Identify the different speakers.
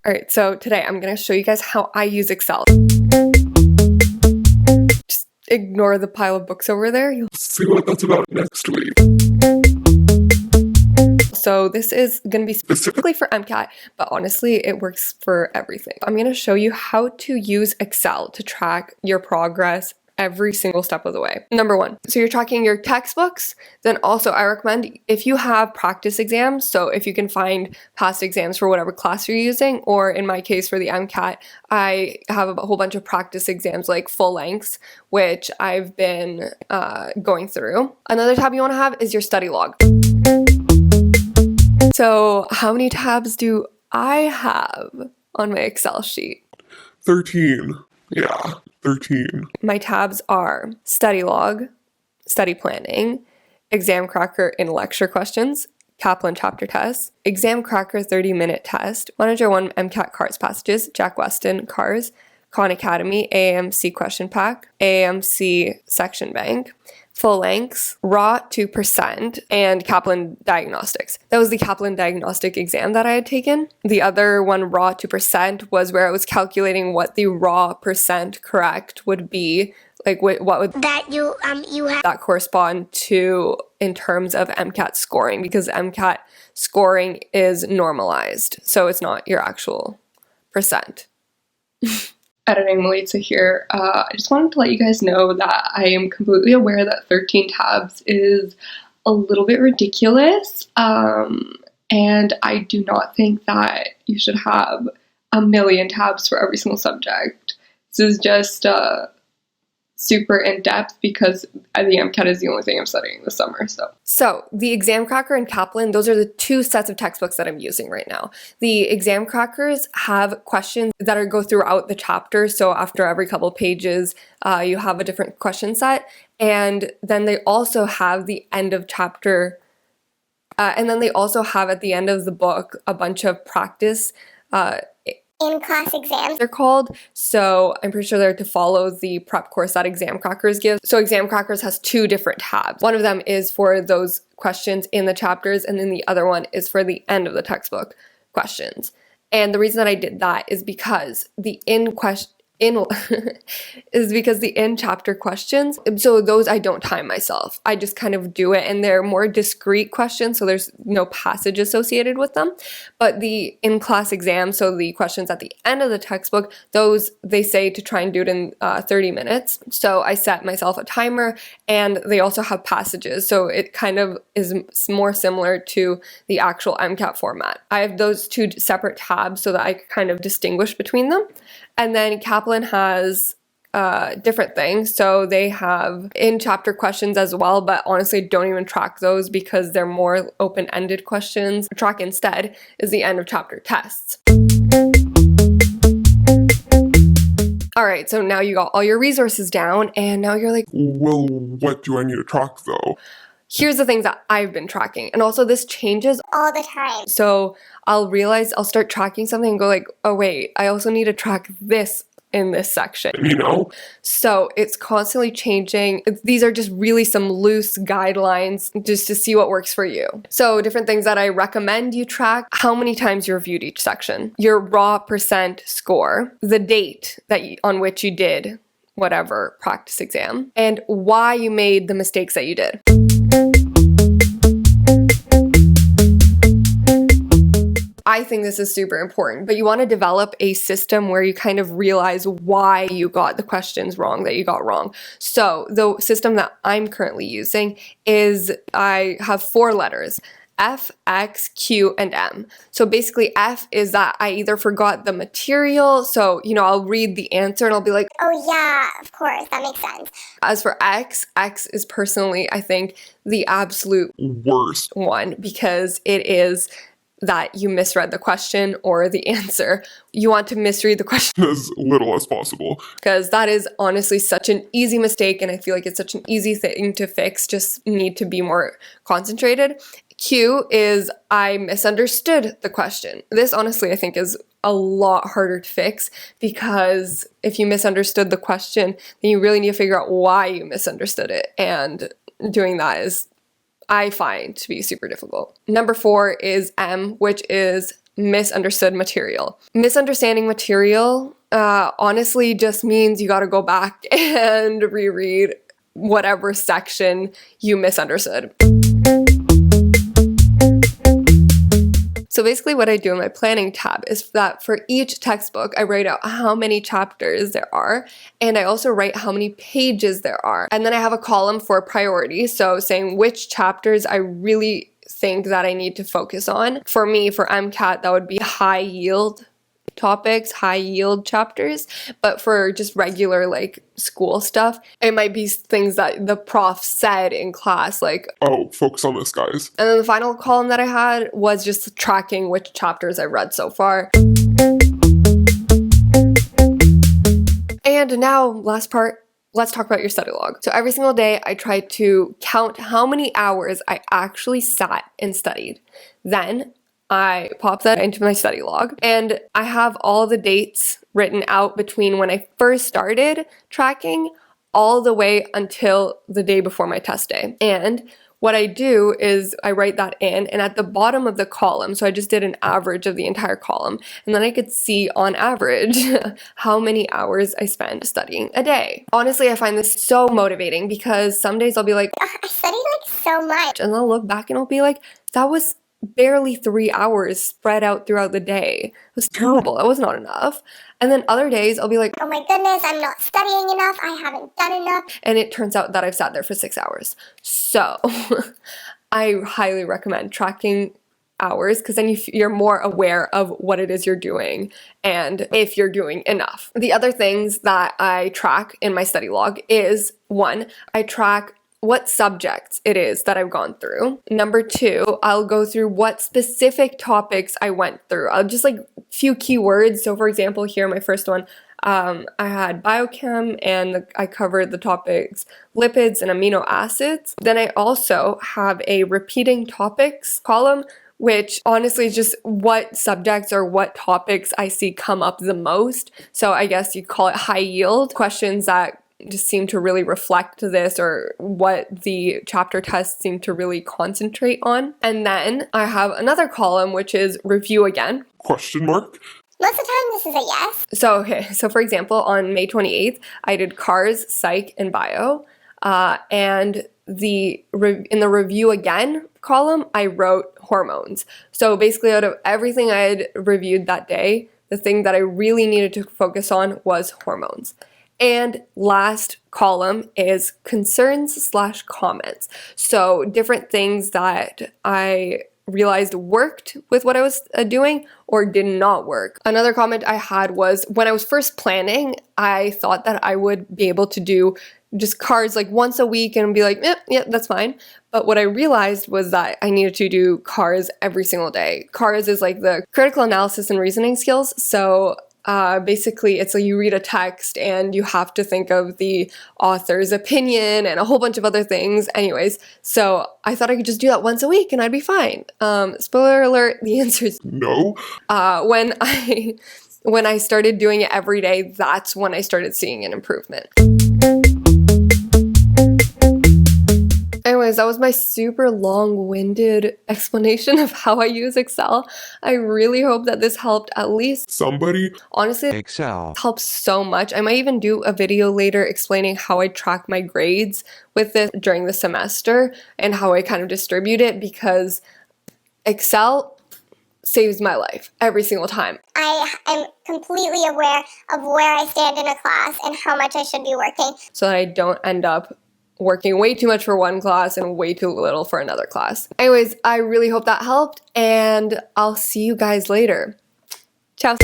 Speaker 1: All right, so today I'm going to show you guys how I use Excel. Just ignore the pile of books over there. You'll
Speaker 2: see what that's about next week.
Speaker 1: So this is going to be specifically for MCAT, but honestly, it works for everything. I'm going to show you how to use Excel to track your progress every single step of the way. Number one, so you're tracking your textbooks. Then also I recommend if you have practice exams, so if you can find past exams for whatever class you're using, or in my case for the MCAT, I have a whole bunch of practice exams like full lengths, which I've been going through. Another tab you want to have is your study log. So how many tabs do I have on my Excel sheet?
Speaker 2: 13. Yeah, 13.
Speaker 1: My tabs are study log, study planning, exam cracker in lecture questions, Kaplan chapter tests, exam cracker 30-minute test, 101 MCAT cars passages, Jack Weston cars, Khan Academy, AMC question pack, AMC section bank, full lengths, raw 2%, and Kaplan diagnostics. That was the Kaplan diagnostic exam that I had taken. The other one, raw 2%, was where I was calculating what the raw percent correct would be, like what would that correspond to in terms of MCAT scoring, because MCAT scoring is normalized, so it's not your actual percent. Editing Melissa here. I just wanted to let you guys know that I am completely aware that 13 tabs is a little bit ridiculous, and I do not think that you should have a million tabs for every single subject. This is just super in-depth because the MCAT is the only thing I'm studying this summer. So the exam cracker and Kaplan, those are the two sets of textbooks that I'm using right now. The exam crackers have questions that go throughout the chapter. So after every couple pages, you have a different question set. And then they also have the end of chapter, and then they also have at the end of the book a bunch of practice in-class exams, they're called. So I'm pretty sure they're to follow the prep course that Exam Crackers gives. So Exam Crackers has two different tabs. One of them is for those questions in the chapters, and then the other one is for the end of the textbook questions. And the reason that I did that is because the in-chapter questions, so those I don't time myself. I just kind of do it, and they're more discrete questions, so there's no passage associated with them. But the in-class exam, so the questions at the end of the textbook, those they say to try and do it in 30 minutes. So I set myself a timer, and they also have passages, so it kind of is more similar to the actual MCAT format. I have those two separate tabs so that I kind of distinguish between them. And then Kaplan has different things. So they have in-chapter questions as well, but honestly don't even track those because they're more open-ended questions. Track instead is the end of chapter tests. All right, so now you got all your resources down, and now you're like,
Speaker 2: well, what do I need to track though?
Speaker 1: Here's the things that I've been tracking. And also this changes all the time. So I'll start tracking something and go like, oh wait, I also need to track this in this section.
Speaker 2: You know?
Speaker 1: So it's constantly changing. These are just really some loose guidelines just to see what works for you. So different things that I recommend you track: how many times you reviewed each section, your raw percent score, the date on which you did whatever practice exam, and why you made the mistakes that you did. I think this is super important, but you want to develop a system where you kind of realize why you got the questions wrong that you got wrong. So the system that I'm currently using is I have 4 letters: F, X, Q, and M. So basically F is that I either forgot the material, so I'll read the answer and I'll be like, oh yeah, of course, that makes sense. As for X, X is personally, I think, the absolute
Speaker 2: worst
Speaker 1: one, because it is that you misread the question or the answer. You want to misread the question
Speaker 2: as little as possible,
Speaker 1: because that is honestly such an easy mistake, and I feel like it's such an easy thing to fix. Just need to be more concentrated. Q is I misunderstood the question. This honestly I think is a lot harder to fix, because if you misunderstood the question, then you really need to figure out why you misunderstood it, and doing that is, I find, to be super difficult. Number 4 is M, which is misunderstood material. Misunderstanding material honestly just means you got to go back and reread whatever section you misunderstood. So basically what I do in my planning tab is that for each textbook, I write out how many chapters there are, and I also write how many pages there are. And then I have a column for priority, so saying which chapters I really think that I need to focus on. For me, for MCAT, that would be high yield topics, high yield chapters, but for just regular like school stuff, it might be things that the prof said in class, like,
Speaker 2: oh, focus on this, guys.
Speaker 1: and then the final column that I had was just tracking which chapters I read so far. And now, last part, let's talk about your study log. So every single day, I try to count how many hours I actually sat and studied. Then I pop that into my study log, and I have all the dates written out between when I first started tracking all the way until the day before my test day. And what I do is I write that in, and at the bottom of the column, so I just did an average of the entire column, and then I could see on average how many hours I spend studying a day. Honestly, I find this so motivating because some days I'll be like,
Speaker 3: I studied like so much.
Speaker 1: and I'll look back and I'll be like, that was barely 3 hours spread out throughout the day. It was terrible. That was not enough. And then other days I'll be like,
Speaker 3: Oh my goodness, I'm not studying enough. I haven't done enough.
Speaker 1: and it turns out that I've sat there for 6 hours. So I highly recommend tracking hours because then you're more aware of what it is you're doing and if you're doing enough. The other things that I track in my study log is, 1, I track what subjects it is that I've gone through. Number 2, I'll go through what specific topics I went through. I'll just like few keywords. So for example, here, my first one, I had biochem and I covered the topics lipids and amino acids. Then I also have a repeating topics column, which honestly is just what subjects or what topics I see come up the most. So I guess you call it high yield questions that just seem to really reflect this, or what the chapter tests seem to really concentrate on. And then I have another column which is review again.
Speaker 2: Question mark?
Speaker 3: Most of the time, this is a yes.
Speaker 1: So for example, on May 28th, I did cars, psych, and bio. And in the review again column, I wrote hormones. So basically, out of everything I had reviewed that day, the thing that I really needed to focus on was hormones. And last column is concerns/comments. So different things that I realized worked with what I was doing or did not work. Another comment I had was, when I was first planning, I thought that I would be able to do just cars like once a week and be like, yeah, that's fine. But what I realized was that I needed to do cars every single day. Cars is like the critical analysis and reasoning skills. So basically, it's like you read a text and you have to think of the author's opinion and a whole bunch of other things. Anyways, so I thought I could just do that once a week and I'd be fine. Spoiler alert, the answer is
Speaker 2: No.
Speaker 1: when I started doing it every day, that's when I started seeing an improvement. Anyways, that was my super long-winded explanation of how I use Excel. I really hope that this helped at least.
Speaker 2: Somebody?
Speaker 1: Honestly,
Speaker 4: Excel
Speaker 1: helps so much. I might even do a video later explaining how I track my grades with this during the semester and how I kind of distribute it, because Excel saves my life every single time.
Speaker 3: I am completely aware of where I stand in a class and how much I should be working.
Speaker 1: So that I don't end up working way too much for one class and way too little for another class. Anyways, I really hope that helped, and I'll see you guys later. Ciao.